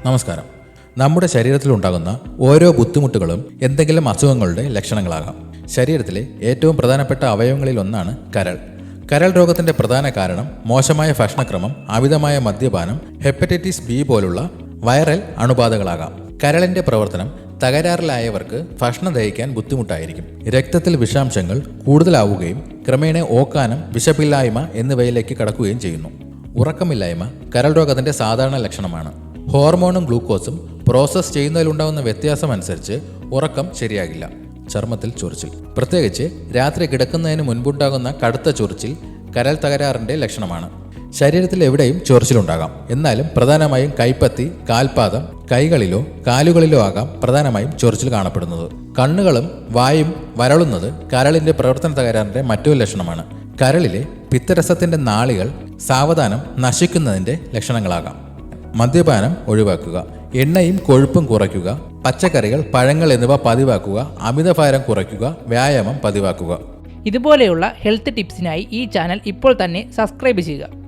നമസ്കാരം. നമ്മുടെ ശരീരത്തിലുണ്ടാകുന്ന ഓരോ ബുദ്ധിമുട്ടുകളും എന്തെങ്കിലും അസുഖങ്ങളുടെ ലക്ഷണങ്ങളാകാം. ശരീരത്തിലെ ഏറ്റവും പ്രധാനപ്പെട്ട അവയവങ്ങളിൽ ഒന്നാണ് കരൾ. കരൾ രോഗത്തിന്റെ പ്രധാന കാരണം മോശമായ ഭക്ഷണക്രമം, അമിതമായ മദ്യപാനം, ഹെപ്പറ്റൈറ്റിസ് ബി പോലുള്ള വൈറൽ അണുബാധകളാകാം. കരളിന്റെ പ്രവർത്തനം തകരാറിലായവർക്ക് ഭക്ഷണം ദഹിക്കാൻ ബുദ്ധിമുട്ടായിരിക്കും. രക്തത്തിൽ വിഷാംശങ്ങൾ കൂടുതലാവുകയും ക്രമേണ ഓക്കാനം, വിശപ്പില്ലായ്മ എന്നിവയിലേക്ക് കടക്കുകയും ചെയ്യുന്നു. ഉറക്കമില്ലായ്മ കരൾ രോഗത്തിന്റെ സാധാരണ ലക്ഷണമാണ്. ഹോർമോണും ഗ്ലൂക്കോസും പ്രോസസ് ചെയ്യുന്നതിലുണ്ടാകുന്ന വ്യത്യാസം അനുസരിച്ച് ഉറക്കം ശരിയാകില്ല. ചർമ്മത്തിൽ ചൊറിച്ചിൽ, പ്രത്യേകിച്ച് രാത്രി കിടക്കുന്നതിന് മുൻപുണ്ടാകുന്ന കടുത്ത ചൊറിച്ചിൽ കരൾ തകരാറിന്റെ ലക്ഷണമാണ്. ശരീരത്തിൽ എവിടെയും ചൊറിച്ചിലുണ്ടാകാം. എന്നാലും പ്രധാനമായും കൈപ്പത്തി, കാൽപാദം, കൈകളിലോ കാലുകളിലോ ആകാം പ്രധാനമായും ചൊറിച്ചിൽ കാണപ്പെടുന്നത്. കണ്ണുകളും വായും വരളുന്നത് കരളിന്റെ പ്രവർത്തന തകരാറിന്റെ മറ്റൊരു ലക്ഷണമാണ്. കരളിലെ പിത്തരസത്തിന്റെ നാളികൾ സാവധാനം നശിക്കുന്നതിന്റെ ലക്ഷണങ്ങളാകാം. മദ്യപാനം ഒഴിവാക്കുക, എണ്ണയും കൊഴുപ്പും കുറയ്ക്കുക, പച്ചക്കറികൾ, പഴങ്ങൾ എന്നിവ പതിവാക്കുക, അമിതഭാരം കുറയ്ക്കുക, വ്യായാമം പതിവാക്കുക. ഇതുപോലെയുള്ള ഹെൽത്ത് ടിപ്സിനായി ഈ ചാനൽ ഇപ്പോൾ തന്നെ സബ്സ്ക്രൈബ് ചെയ്യുക.